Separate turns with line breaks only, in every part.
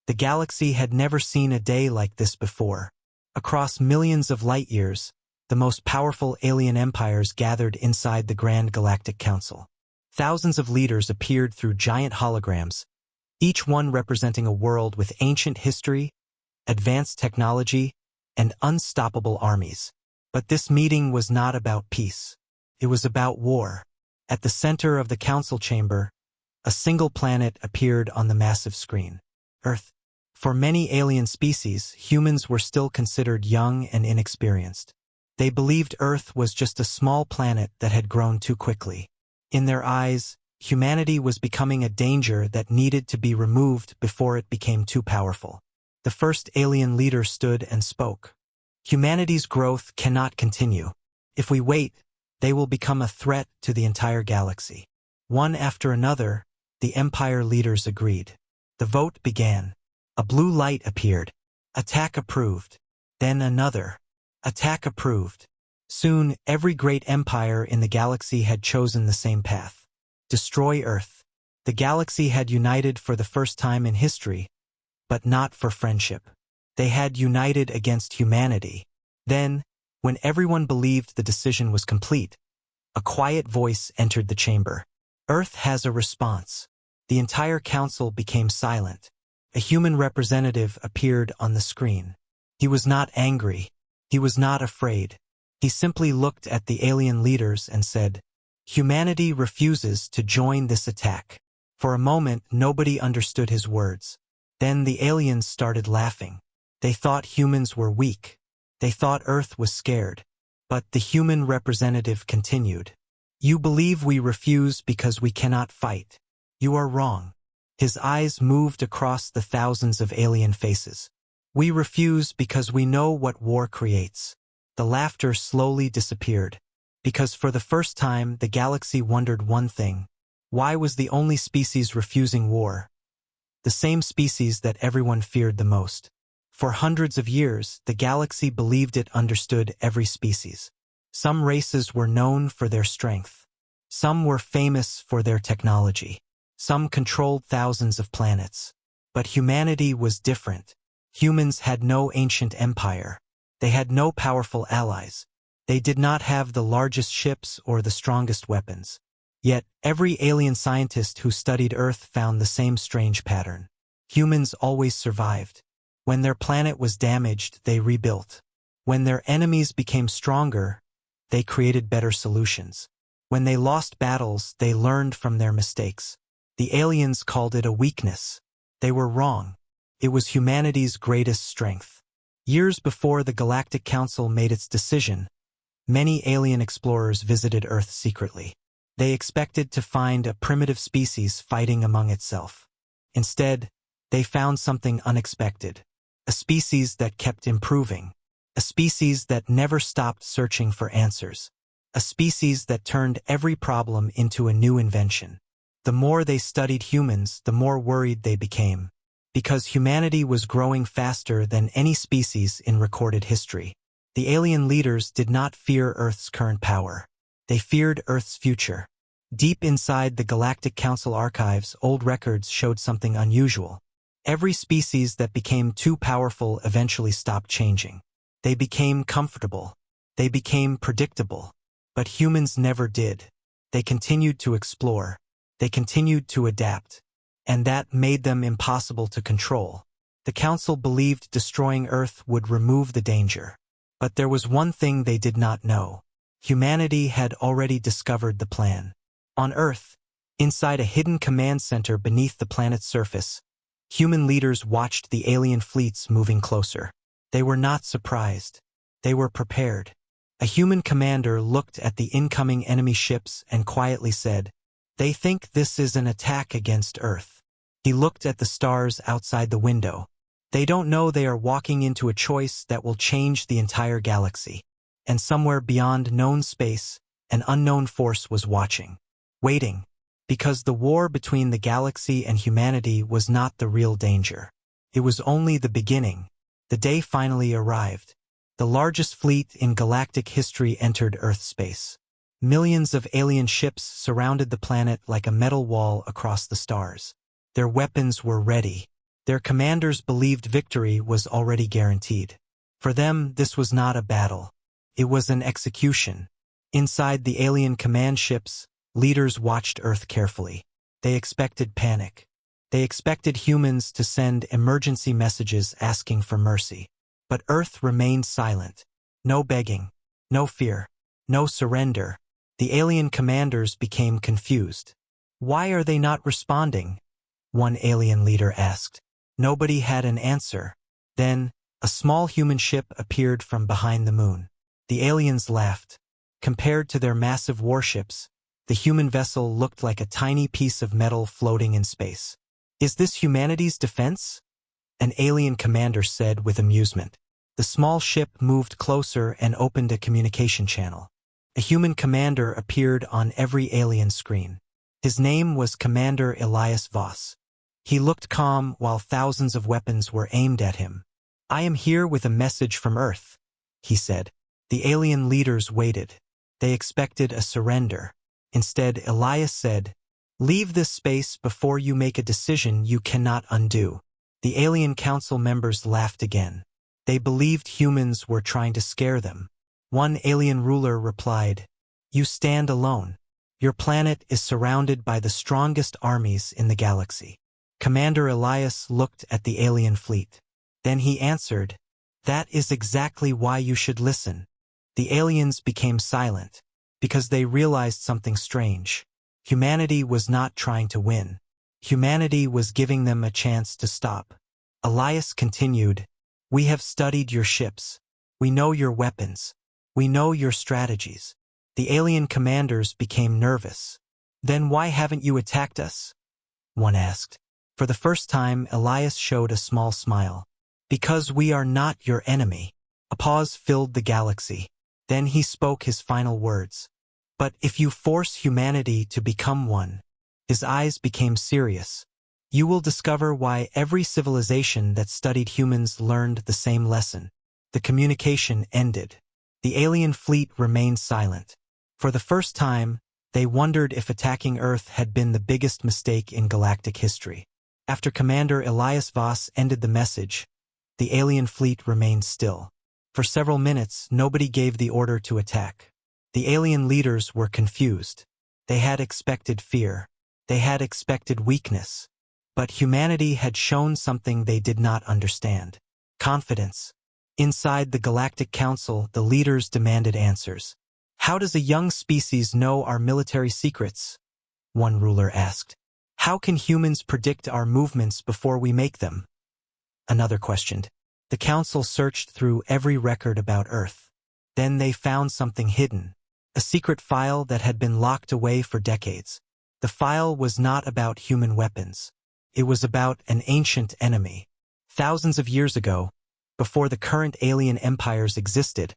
The galaxy had never seen a day like this before. Across millions of light-years, the most powerful alien empires gathered inside the Grand Galactic Council. Thousands of leaders appeared through giant holograms, each one representing a world with ancient history, advanced technology, and unstoppable armies. But this meeting was not about peace. It was about war. At the center of the council chamber, a single planet appeared on the massive screen. Earth. For many alien species, humans were still considered young and inexperienced. They believed Earth was just a small planet that had grown too quickly. In their eyes, humanity was becoming a danger that needed to be removed before it became too powerful. The first alien leader stood and spoke. Humanity's growth cannot continue. If we wait, they will become a threat to the entire galaxy. One after another, the Empire leaders agreed. The vote began. A blue light appeared. Attack approved. Then another. Attack approved. Soon, every great empire in the galaxy had chosen the same path. Destroy Earth. The galaxy had united for the first time in history, but not for friendship. They had united against humanity. Then, when everyone believed the decision was complete, a quiet voice entered the chamber. Earth has a response. The entire council became silent. A human representative appeared on the screen. He was not angry. He was not afraid. He simply looked at the alien leaders and said, "Humanity refuses to join this attack." For a moment, nobody understood his words. Then the aliens started laughing. They thought humans were weak. They thought Earth was scared. But the human representative continued. "You believe we refuse because we cannot fight. You are wrong." His eyes moved across the thousands of alien faces. "We refuse because we know what war creates." The laughter slowly disappeared, because for the first time the galaxy wondered one thing. Why was the only species refusing war? The same species that everyone feared the most. For hundreds of years, the galaxy believed it understood every species. Some races were known for their strength. Some were famous for their technology. Some controlled thousands of planets. But humanity was different. Humans had no ancient empire. They had no powerful allies. They did not have the largest ships or the strongest weapons. Yet, every alien scientist who studied Earth found the same strange pattern. Humans always survived. When their planet was damaged, they rebuilt. When their enemies became stronger, they created better solutions. When they lost battles, they learned from their mistakes. The aliens called it a weakness. They were wrong. It was humanity's greatest strength. Years before the Galactic Council made its decision, many alien explorers visited Earth secretly. They expected to find a primitive species fighting among itself. Instead, they found something unexpected. A species that kept improving. A species that never stopped searching for answers. A species that turned every problem into a new invention. The more they studied humans, the more worried they became. Because humanity was growing faster than any species in recorded history. The alien leaders did not fear Earth's current power. They feared Earth's future. Deep inside the Galactic Council archives, old records showed something unusual. Every species that became too powerful eventually stopped changing. They became comfortable. They became predictable. But humans never did. They continued to explore. They continued to adapt. And that made them impossible to control. The Council believed destroying Earth would remove the danger. But there was one thing they did not know. Humanity had already discovered the plan. On Earth, inside a hidden command center beneath the planet's surface, human leaders watched the alien fleets moving closer. They were not surprised. They were prepared. A human commander looked at the incoming enemy ships and quietly said, "They think this is an attack against Earth." He looked at the stars outside the window. They don't know they are walking into a choice that will change the entire galaxy. And somewhere beyond known space, an unknown force was watching. Waiting. Because the war between the galaxy and humanity was not the real danger. It was only the beginning. The day finally arrived. The largest fleet in galactic history entered Earth space. Millions of alien ships surrounded the planet like a metal wall across the stars. Their weapons were ready. Their commanders believed victory was already guaranteed. For them, this was not a battle. It was an execution. Inside the alien command ships, leaders watched Earth carefully. They expected panic. They expected humans to send emergency messages asking for mercy. But Earth remained silent. No begging. No fear. No surrender. The alien commanders became confused. Why are they not responding? One alien leader asked. Nobody had an answer. Then, a small human ship appeared from behind the moon. The aliens laughed. Compared to their massive warships, the human vessel looked like a tiny piece of metal floating in space. Is this humanity's defense? An alien commander said with amusement. The small ship moved closer and opened a communication channel. A human commander appeared on every alien screen. His name was Commander Elias Voss. He looked calm while thousands of weapons were aimed at him. I am here with a message from Earth, he said. The alien leaders waited. They expected a surrender. Instead, Elias said, leave this space before you make a decision you cannot undo. The alien council members laughed again. They believed humans were trying to scare them. One alien ruler replied, you stand alone. Your planet is surrounded by the strongest armies in the galaxy. Commander Elias looked at the alien fleet. Then he answered, that is exactly why you should listen. The aliens became silent, because they realized something strange. Humanity was not trying to win. Humanity was giving them a chance to stop. Elias continued, we have studied your ships. We know your weapons. We know your strategies. The alien commanders became nervous. Then why haven't you attacked us? One asked. For the first time, Elias showed a small smile. Because we are not your enemy. A pause filled the galaxy. Then he spoke his final words. But if you force humanity to become one, his eyes became serious. You will discover why every civilization that studied humans learned the same lesson. The communication ended. The alien fleet remained silent. For the first time, they wondered if attacking Earth had been the biggest mistake in galactic history. After Commander Elias Voss ended the message, the alien fleet remained still. For several minutes, nobody gave the order to attack. The alien leaders were confused. They had expected fear. They had expected weakness. But humanity had shown something they did not understand. Confidence. Inside the Galactic Council, the leaders demanded answers. How does a young species know our military secrets? One ruler asked. How can humans predict our movements before we make them? Another questioned. The council searched through every record about Earth. Then they found something hidden. A secret file that had been locked away for decades. The file was not about human weapons. It was about an ancient enemy. Thousands of years ago, before the current alien empires existed,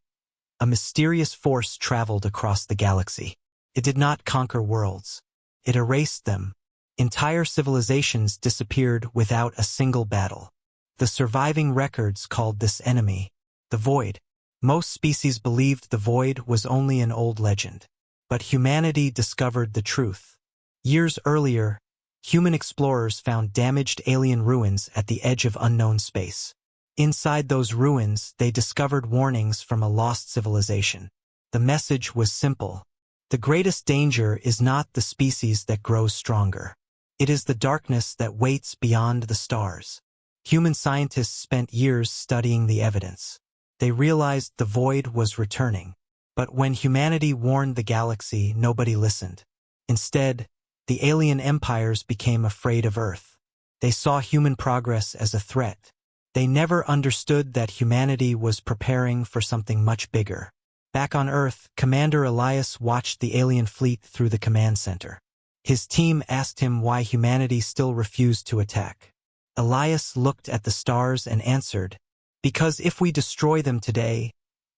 a mysterious force traveled across the galaxy. It did not conquer worlds. It erased them. Entire civilizations disappeared without a single battle. The surviving records called this enemy the Void. Most species believed the Void was only an old legend. But humanity discovered the truth. Years earlier, human explorers found damaged alien ruins at the edge of unknown space. Inside those ruins, they discovered warnings from a lost civilization. The message was simple. The greatest danger is not the species that grows stronger. It is the darkness that waits beyond the stars. Human scientists spent years studying the evidence. They realized the Void was returning. But when humanity warned the galaxy, nobody listened. Instead, the alien empires became afraid of Earth. They saw human progress as a threat. They never understood that humanity was preparing for something much bigger. Back on Earth, Commander Elias watched the alien fleet through the command center. His team asked him why humanity still refused to attack. Elias looked at the stars and answered, because if we destroy them today,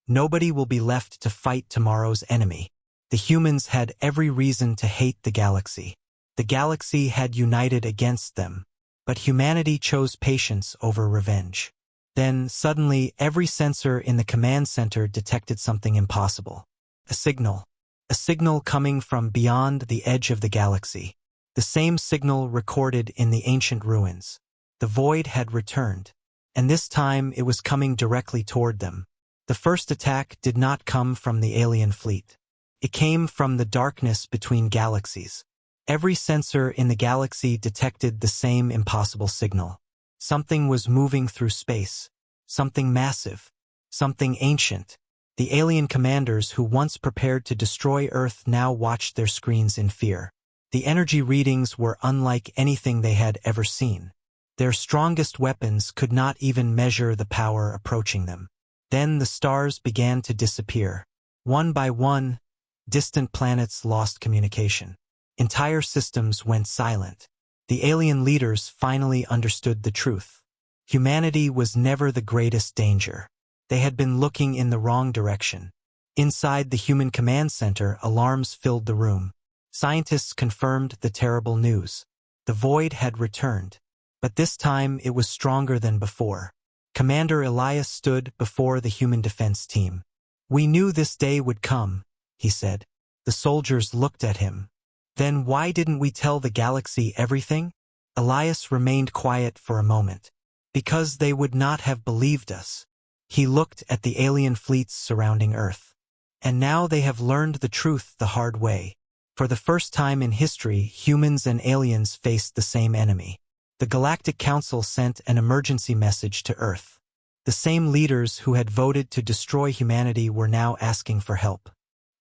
nobody will be left to fight tomorrow's enemy. The humans had every reason to hate the galaxy. The galaxy had united against them, but humanity chose patience over revenge. Then, suddenly, every sensor in the command center detected something impossible. A signal. A signal coming from beyond the edge of the galaxy. The same signal recorded in the ancient ruins. The void had returned. And this time it was coming directly toward them. The first attack did not come from the alien fleet. It came from the darkness between galaxies. Every sensor in the galaxy detected the same impossible signal. Something was moving through space. Something massive. Something ancient. The alien commanders who once prepared to destroy Earth now watched their screens in fear. The energy readings were unlike anything they had ever seen. Their strongest weapons could not even measure the power approaching them. Then the stars began to disappear. One by one, distant planets lost communication. Entire systems went silent. The alien leaders finally understood the truth. Humanity was never the greatest danger. They had been looking in the wrong direction. Inside the human command center, alarms filled the room. Scientists confirmed the terrible news. The void had returned. But this time it was stronger than before. Commander Elias stood before the human defense team. "We knew this day would come," he said. The soldiers looked at him. "Then why didn't we tell the galaxy everything?" Elias remained quiet for a moment. "Because they would not have believed us." He looked at the alien fleets surrounding Earth. "And now they have learned the truth the hard way." For the first time in history, humans and aliens faced the same enemy. The Galactic Council sent an emergency message to Earth. The same leaders who had voted to destroy humanity were now asking for help.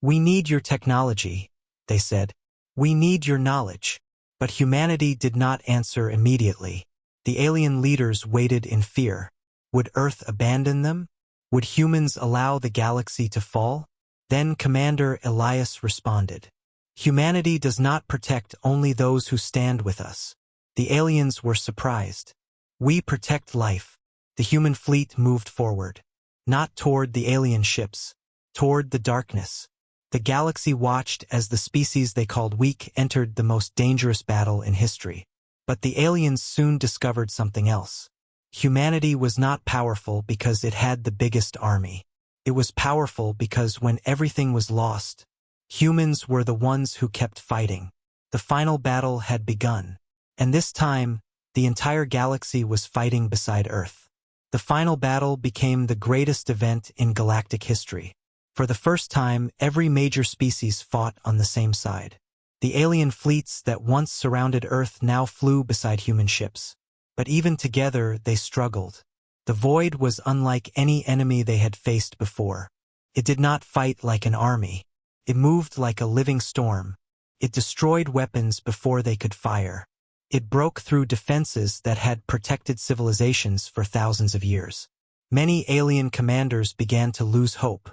"We need your technology," they said. "We need your knowledge." But humanity did not answer immediately. The alien leaders waited in fear. Would Earth abandon them? Would humans allow the galaxy to fall? Then Commander Elias responded. "Humanity does not protect only those who stand with us." The aliens were surprised. "We protect life." The human fleet moved forward. Not toward the alien ships. Toward the darkness. The galaxy watched as the species they called weak entered the most dangerous battle in history. But the aliens soon discovered something else. Humanity was not powerful because it had the biggest army. It was powerful because when everything was lost, humans were the ones who kept fighting. The final battle had begun. And this time, the entire galaxy was fighting beside Earth. The final battle became the greatest event in galactic history. For the first time, every major species fought on the same side. The alien fleets that once surrounded Earth now flew beside human ships. But even together, they struggled. The void was unlike any enemy they had faced before. It did not fight like an army. It moved like a living storm. It destroyed weapons before they could fire. It broke through defenses that had protected civilizations for thousands of years. Many alien commanders began to lose hope.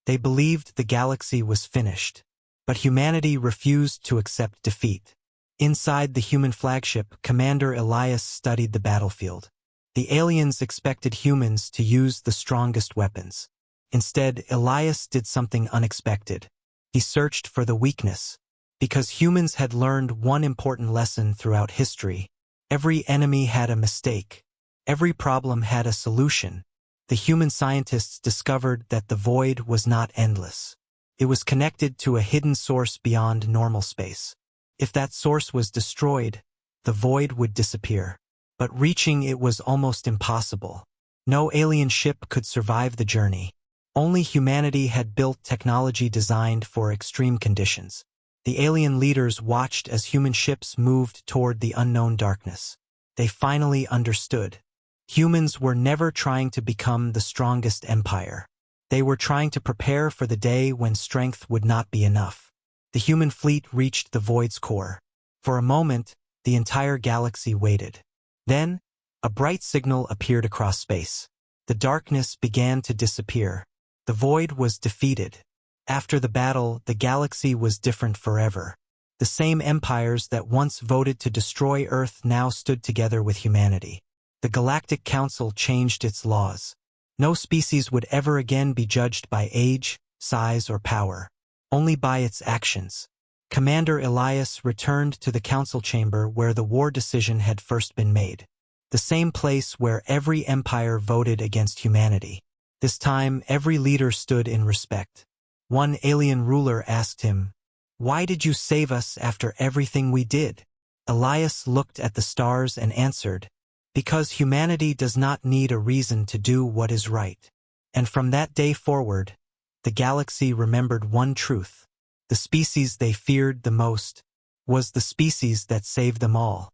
They believed the galaxy was finished. But humanity refused to accept defeat. Inside the human flagship, Commander Elias studied the battlefield. The aliens expected humans to use the strongest weapons. Instead, Elias did something unexpected. He searched for the weakness. Because humans had learned one important lesson throughout history. Every enemy had a mistake. Every problem had a solution. The human scientists discovered that the void was not endless. It was connected to a hidden source beyond normal space. If that source was destroyed, the void would disappear. But reaching it was almost impossible. No alien ship could survive the journey. Only humanity had built technology designed for extreme conditions. The alien leaders watched as human ships moved toward the unknown darkness. They finally understood. Humans were never trying to become the strongest empire. They were trying to prepare for the day when strength would not be enough. The human fleet reached the void's core. For a moment, the entire galaxy waited. Then, a bright signal appeared across space. The darkness began to disappear. The void was defeated. After the battle, the galaxy was different forever. The same empires that once voted to destroy Earth now stood together with humanity. The Galactic Council changed its laws. No species would ever again be judged by age, size, or power. Only by its actions. Commander Elias returned to the council chamber where the war decision had first been made. The same place where every empire voted against humanity. This time, every leader stood in respect. One alien ruler asked him, "Why did you save us after everything we did?" Elias looked at the stars and answered, Because humanity does not need a reason to do what is right. And from that day forward, the galaxy remembered one truth. The species they feared the most was the species that saved them all.